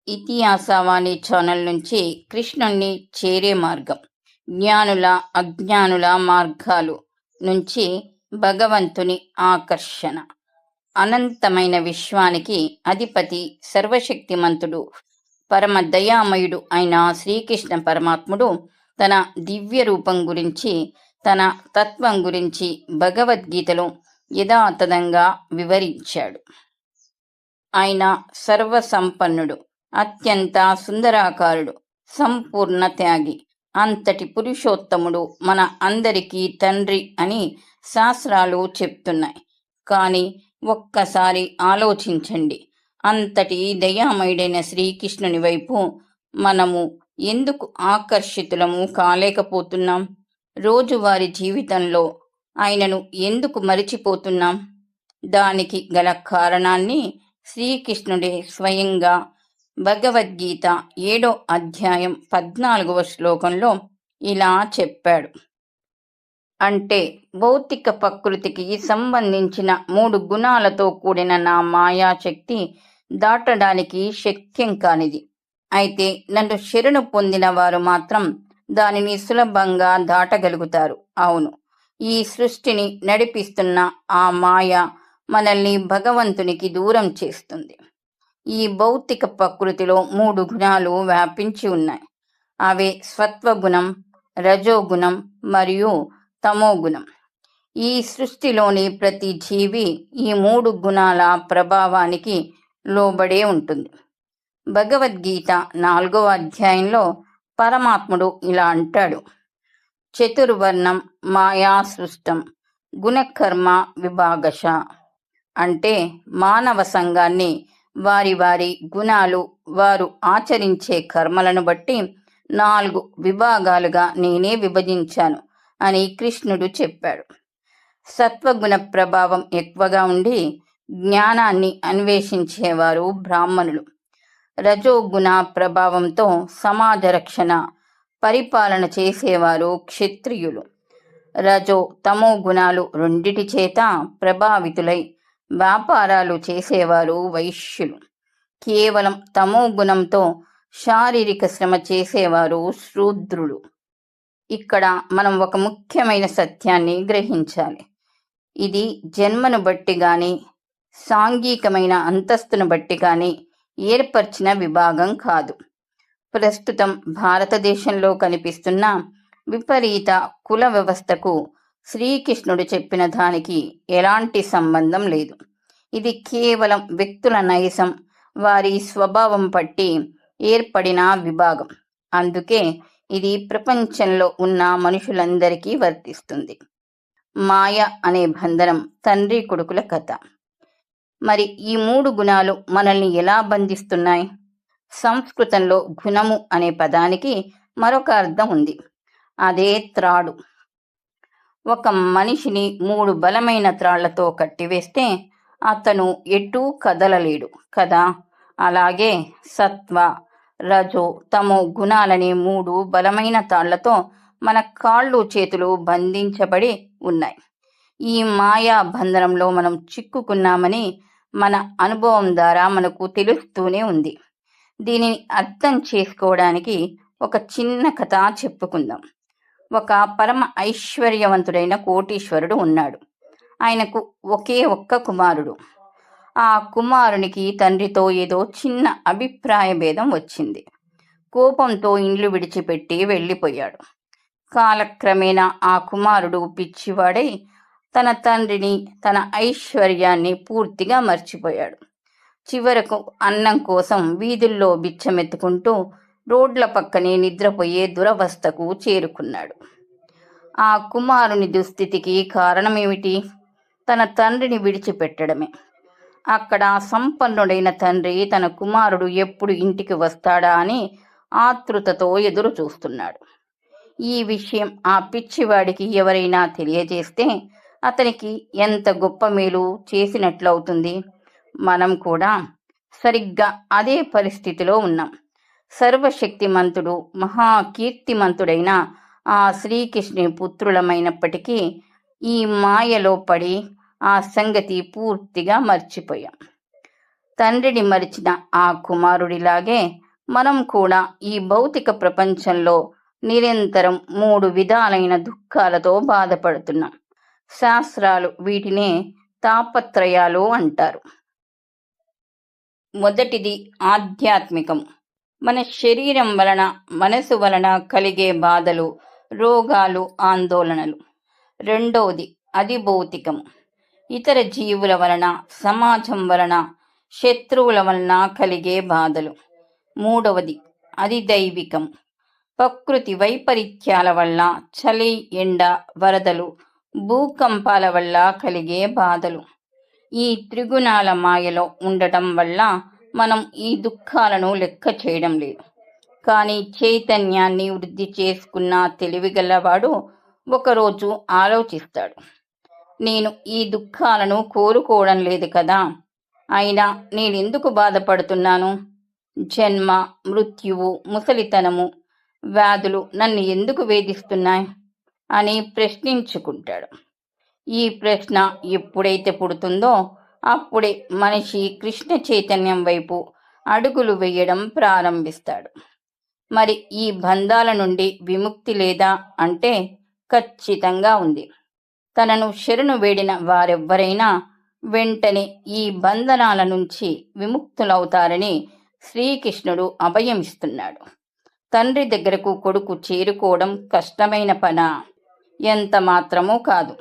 ఇతిహాసవాణి channel నుంచి కృష్ణుణ్ణి చేరే మార్గం, జ్ఞానుల అజ్ఞానుల మార్గాలు నుంచి భగవంతుని ఆకర్షణ. అనంతమైన విశ్వానికి అధిపతి, సర్వశక్తిమంతుడు, పరమ దయామయుడు అయిన శ్రీకృష్ణ పరమాత్ముడు తన దివ్య రూపం గురించి, తన తత్వం గురించి భగవద్గీతలో యథాతథంగా వివరించాడు. ఆయన సర్వసంపన్నుడు, అత్యంత సుందరాకారుడు, సంపూర్ణ త్యాగి, అంతటి పురుషోత్తముడు మన అందరికీ తండ్రి అని శాస్త్రాలు చెప్తున్నాయి. కానీ ఒక్కసారి ఆలోచించండి, అంతటి దయామయుడైన శ్రీకృష్ణుని వైపు మనము ఎందుకు ఆకర్షితులము కాలేకపోతున్నాం? రోజువారీ జీవితంలో ఆయనను ఎందుకు మరిచిపోతున్నాం? దానికి గల కారణాన్ని శ్రీకృష్ణుడే స్వయంగా భగవద్గీత 7వ అధ్యాయం 14వ శ్లోకంలో ఇలా చెప్పాడు. అంటే భౌతిక ప్రకృతికి సంబంధించిన 3 గుణాలతో కూడిన నా మాయాశక్తి దాటడానికి శక్యం కానిది. అయితే నన్ను శరణు పొందిన వారు మాత్రం దానిని సులభంగా దాటగలుగుతారు. అవును, ఈ సృష్టిని నడిపిస్తున్న ఆ మాయ మనల్ని భగవంతునికి దూరం చేస్తుంది. ఈ భౌతిక ప్రకృతిలో 3 గుణాలు వ్యాపించి ఉన్నాయి. అవే సత్వగుణం, రజోగుణం మరియు తమోగుణం. ఈ సృష్టిలోని ప్రతి జీవి ఈ 3 గుణాల ప్రభావానికి లోబడే ఉంటుంది. భగవద్గీత 4వ అధ్యాయంలో పరమాత్ముడు ఇలా అంటాడు: చతుర్వర్ణం మాయా సృష్టం గుణకర్మ విభాగశ. అంటే మానవ సంఘాన్ని వారి వారి గుణాలు, వారు ఆచరించే కర్మలను బట్టి 4 విభాగాలుగా నేనే విభజించాను అని కృష్ణుడు చెప్పాడు. సత్వగుణ ప్రభావం ఎక్కువగా ఉండి జ్ఞానాన్ని అన్వేషించేవారు బ్రాహ్మణులు. రజోగుణ ప్రభావంతో సమాజ రక్షణ, పరిపాలన చేసేవారు క్షత్రియులు. రజో తమో గుణాలు రెండిటి చేత ప్రభావితులై వ్యాపారాలు చేసేవారు వైశ్యులు. కేవలం తమో గుణంతో శారీరక శ్రమ చేసేవారు శూద్రులు. ఇక్కడ మనం ఒక ముఖ్యమైన సత్యాన్ని గ్రహించాలి. ఇది జన్మను బట్టి గాని, సాంఘికమైన అంతస్తును బట్టి గాని ఏర్పరిచిన విభాగం కాదు. ప్రస్తుతం భారతదేశంలో కనిపిస్తున్న విపరీత కుల వ్యవస్థకు శ్రీకృష్ణుడు చెప్పిన దానికి ఎలాంటి సంబంధం లేదు. ఇది కేవలం వ్యక్తుల నైజం, వారి స్వభావం పట్టి ఏర్పడిన విభాగం. అందుకే ఇది ప్రపంచంలో ఉన్న మనుషులందరికీ వర్తిస్తుంది. మాయ అనే బంధనం తండ్రి కొడుకుల కథ. మరి ఈ 3 గుణాలు మనల్ని ఎలా బంధిస్తున్నాయి? సంస్కృతంలో గుణము అనే పదానికి మరొక అర్థం ఉంది. అదే త్రాడు. ఒక మనిషిని 3 బలమైన త్రాళ్లతో కట్టివేస్తే అతను ఎటూ కదలలేడు కదా. అలాగే సత్వ, రజో, తమో గుణాలనే 3 బలమైన తాళ్లతో మన కాళ్ళు చేతులు బంధించబడి ఉన్నాయి. ఈ మాయా బంధనంలో మనం చిక్కుకున్నామని మన అనుభవం ద్వారా మనకు తెలుస్తూనే ఉంది. దీనిని అర్థం చేసుకోవడానికి ఒక చిన్న కథ చెప్పుకుందాం. ఒక పరమ ఐశ్వర్యవంతుడైన కోటీశ్వరుడు ఉన్నాడు. ఆయనకు ఒకే ఒక్క కుమారుడు. ఆ కుమారునికి తండ్రితో ఏదో చిన్న అభిప్రాయ భేదం వచ్చింది. కోపంతో ఇండ్లు విడిచిపెట్టి వెళ్ళిపోయాడు. కాలక్రమేణా ఆ కుమారుడు పిచ్చివాడై తన తండ్రిని, తన ఐశ్వర్యాన్ని పూర్తిగా మర్చిపోయాడు. చివరకు అన్నం కోసం వీధుల్లో బిచ్చమెత్తుకుంటూ రోడ్ల పక్కనే నిద్రపోయే దురవస్థకు చేరుకున్నాడు. ఆ కుమారుని దుస్థితికి కారణమేమిటి? తన తండ్రిని విడిచిపెట్టడమే. అక్కడ సంపన్నుడైన తండ్రి తన కుమారుడు ఎప్పుడు ఇంటికి వస్తాడా అని ఆతృతతో ఎదురు చూస్తున్నాడు. ఈ విషయం ఆ పిచ్చివాడికి ఎవరైనా తెలియజేస్తే అతనికి ఎంత గొప్ప మేలు చేసినట్లవుతుంది. మనం కూడా సరిగ్గా అదే పరిస్థితిలో ఉన్నాం. సర్వశక్తిమంతుడు, మహాకీర్తిమంతుడైన ఆ శ్రీకృష్ణుని పుత్రులమైనప్పటికీ ఈ మాయలో పడి ఆ సంగతి పూర్తిగా మర్చిపోయాం. తండ్రిని మరిచిన ఆ కుమారుడిలాగే మనం కూడా ఈ భౌతిక ప్రపంచంలో నిరంతరం 3 విధాలైన దుఃఖాలతో బాధపడుతున్నాం. శాస్త్రాలు వీటినే తాపత్రయాలు అంటారు. మొదటిది ఆధ్యాత్మికం. మన శరీరం వలన, మనసు వలన కలిగే బాధలు, రోగాలు, ఆందోళనలు. రెండవది అధిభౌతికం. ఇతర జీవుల వలన, సమాజం వలన, శత్రువుల వలన కలిగే బాధలు. మూడవది అధిదైవికం. ప్రకృతి వైపరీత్యాల వల్ల, చలి, ఎండ, వరదలు, భూకంపాల వల్ల కలిగే బాధలు. ఈ త్రిగుణాల మాయలో ఉండటం వల్ల మనం ఈ దుఃఖాలను లెక్క చేయడం లేదు. కానీ చైతన్యాన్ని వృద్ధి చేసుకున్న తెలివిగలవాడు ఒకరోజు ఆలోచిస్తాడు, నేను ఈ దుఃఖాలను కోరుకోవడం లేదు కదా, అయినా నేనెందుకు బాధపడుతున్నాను? జన్మ, మృత్యువు, ముసలితనము, వ్యాధులు నన్ను ఎందుకు వేధిస్తున్నాయి అని ప్రశ్నించుకుంటాడు. ఈ ప్రశ్న ఎప్పుడైతే పుడుతుందో అప్పుడే మనిషి కృష్ణ చైతన్యం వైపు అడుగులు వేయడం ప్రారంభిస్తాడు. మరి ఈ బంధాల నుండి విముక్తి లేదా అంటే ఖచ్చితంగా ఉంది. తనను శరణు వేడిన వారెవ్వరైనా వెంటనే ఈ బంధనాల నుంచి విముక్తులవుతారని శ్రీకృష్ణుడు అభయమిస్తున్నాడు. తండ్రి దగ్గరకు కొడుకు చేరుకోవడం కష్టమైన పనా? ఎంత మాత్రమూ కాదు.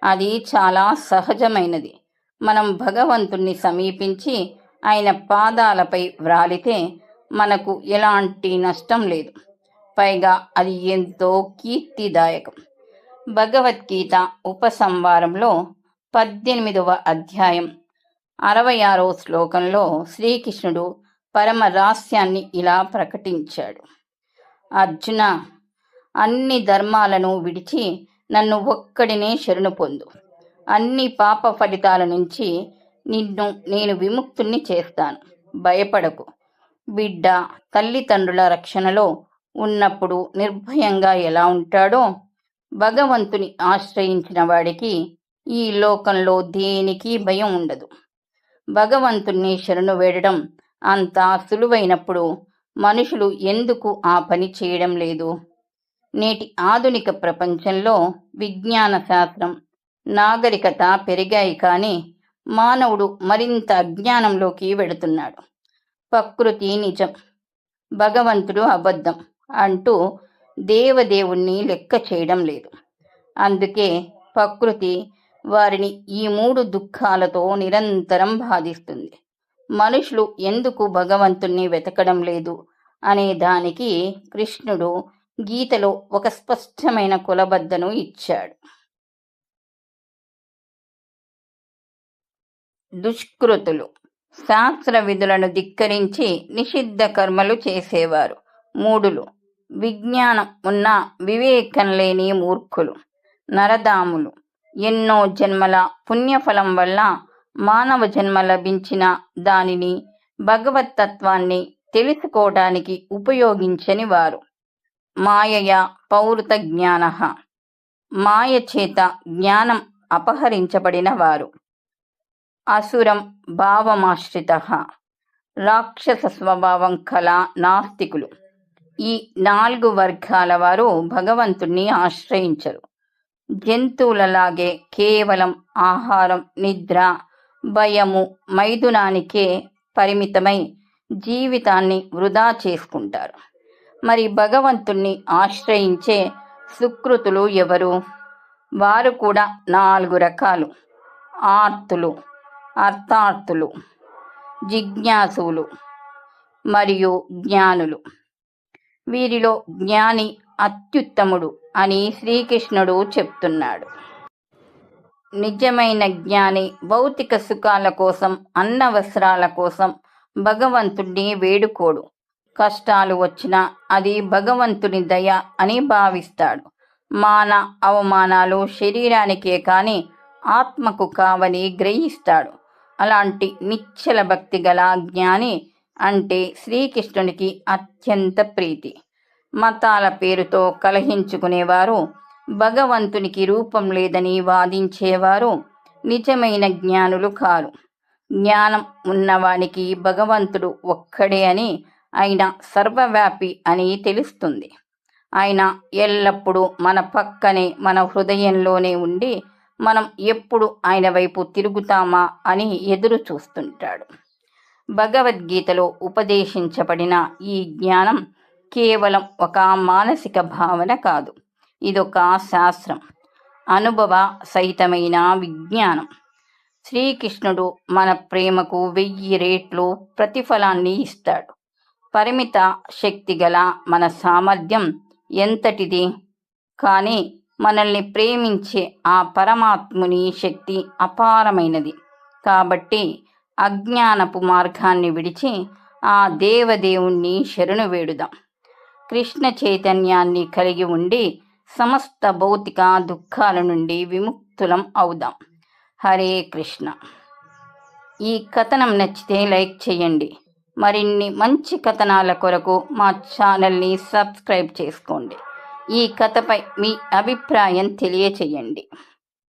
అది చాలా సహజమైనది. మనం భగవంతుణ్ణి సమీపించి ఆయన పాదాలపై వ్రాలితే మనకు ఎలాంటి నష్టం లేదు. పైగా అది ఎంతో కీర్తిదాయకం. భగవద్గీత ఉపసంహారంలో 18వ అధ్యాయం 66వ శ్లోకంలో శ్రీకృష్ణుడు పరమ రహస్యాన్ని ఇలా ప్రకటించాడు. అర్జున, అన్ని ధర్మాలను విడిచి నన్ను ఒక్కడినే శరణు పొందు. అన్ని పాప ఫలితాల నుంచి నిన్ను నేను విముక్తుణ్ణి చేస్తాను. భయపడకు. బిడ్డ తల్లిదండ్రుల రక్షణలో ఉన్నప్పుడు నిర్భయంగా ఎలా ఉంటాడో, భగవంతుని ఆశ్రయించిన వాడికి ఈ లోకంలో దేనికి భయం ఉండదు. భగవంతుణ్ణి శరణు వేడడం అంత సులువైనప్పుడు మనుషులు ఎందుకు ఆ పని చేయడం లేదు? నేటి ఆధునిక ప్రపంచంలో విజ్ఞాన శాస్త్రం, నాగరికత పెరిగాయి, కానీ మానవుడు మరింత అజ్ఞానంలోకి వెడుతున్నాడు. ప్రకృతి నిజం, భగవంతుడు అబద్ధం అంటూ దేవదేవుణ్ణి లెక్క చేయడం లేదు. అందుకే ప్రకృతి వారిని ఈ 3 దుఃఖాలతో నిరంతరం బాధిస్తుంది. మనుషులు ఎందుకు భగవంతుణ్ణి వెతకడం లేదు అనే దానికి కృష్ణుడు గీతలో ఒక స్పష్టమైన కొలబద్దను ఇచ్చాడు. దుష్కృతులు శాస్త్ర విధులను ధిక్కరించి నిషిద్ధ కర్మలు చేసేవారు. మూఢులు, విజ్ఞానం ఉన్న వివేకం లేని మూర్ఖులు, నరదాములు. ఎన్నో జన్మల పుణ్యఫలం వల్ల మానవ జన్మ లభించిన దానిని భగవతత్వాన్ని తెలుసుకోవడానికి ఉపయోగించని వారు. మాయయ పౌరుత జ్ఞాన, మాయ చేత జ్ఞానం అపహరించబడిన వారు. అసురం భావమాశ్రిత, రాక్షస స్వభావం కల నాస్తికులు. ఈ 4 వర్గాల వారు భగవంతుణ్ణి ఆశ్రయించరు. జంతువులలాగే కేవలం ఆహారం, నిద్ర, భయము, మైథునానికే పరిమితమై జీవితాన్ని వృధా చేసుకుంటారు. మరి భగవంతుణ్ణి ఆశ్రయించే సుకృతులు ఎవరు? వారు కూడా 4 రకాలు: ఆర్తులు, అర్థార్థులు, జిజ్ఞాసులు మరియు జ్ఞానులు. వీరిలో జ్ఞాని అత్యుత్తముడు అని శ్రీకృష్ణుడు చెప్తున్నాడు. నిజమైన జ్ఞాని భౌతిక సుఖాల కోసం, అన్న వస్త్రాల కోసం భగవంతుణ్ణి వేడుకోడు. కష్టాలు వచ్చినా అది భగవంతుని దయ అని భావిస్తాడు. మాన అవమానాలు శరీరానికే కాని ఆత్మకు కావని గ్రహిస్తాడు. అలాంటి నిశ్చల భక్తి గల జ్ఞాని అంటే శ్రీకృష్ణునికి అత్యంత ప్రీతి. మతాల పేరుతో కలహించుకునేవారు, భగవంతునికి రూపం లేదని వాదించేవారు నిజమైన జ్ఞానులు కారు. జ్ఞానం ఉన్నవానికి భగవంతుడు ఒక్కడే అని, ఆయన సర్వవ్యాపి అని తెలుస్తుంది. ఆయన ఎల్లప్పుడూ మన పక్కనే, మన హృదయంలోనే ఉండి మనం ఎప్పుడు ఆయన వైపు తిరుగుతామా అని ఎదురు చూస్తుంటాడు. భగవద్గీతలో ఉపదేశించబడిన ఈ జ్ఞానం కేవలం ఒక మానసిక భావన కాదు, ఇదొక శాస్త్రం, అనుభవ సహితమైన విజ్ఞానం. శ్రీకృష్ణుడు మన ప్రేమకు 1000 రెట్లు ప్రతిఫలాన్ని ఇస్తాడు. పరిమిత శక్తి గల మన సామర్థ్యం ఎంతటిది, కానీ మనల్ని ప్రేమించే ఆ పరమాత్ముని శక్తి అపారమైనది. కాబట్టి అజ్ఞానపు మార్గాన్ని విడిచి ఆ దేవదేవుణ్ణి శరణు వేడుదాం. కృష్ణ చైతన్యాన్ని కలిగి ఉండి సమస్త భౌతిక దుఃఖాల నుండి విముక్తులం అవుదాం. హరే కృష్ణ. ఈ కథనం నచ్చితే లైక్ చేయండి. మరిన్ని మంచి కథనాల కొరకు మా ఛానల్ని సబ్స్క్రైబ్ చేసుకోండి. ఈ కథపై మీ అభిప్రాయం తెలియచేయండి.